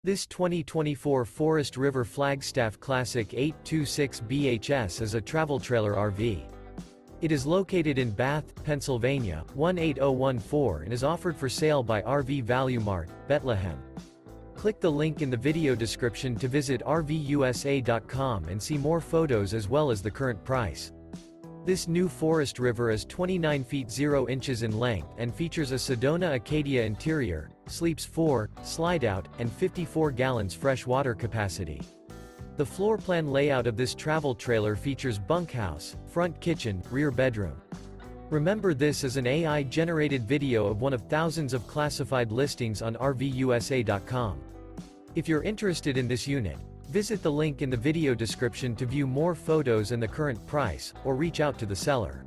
This 2024 Forest River Flagstaff Classic 826 BHS is a travel trailer RV. It is located in Bath, Pennsylvania, 18014 and is offered for sale by RV Value Mart, Behtlehem. Click the link in the video description to visit RVUSA.com and see more photos as well as the current price. This new Forest River is 29 feet 0 inches in length and features a SEDONA-ACADIA interior, sleeps 4, Slideout, and 54 gallons fresh water capacity. The floor plan layout of this travel trailer features bunkhouse, front kitchen, rear bedroom. Remember, this is an AI-generated video of one of thousands of classified listings on RVUSA.com. If you're interested in this unit, visit the link in the video description to view more photos and the current price, or reach out to the seller.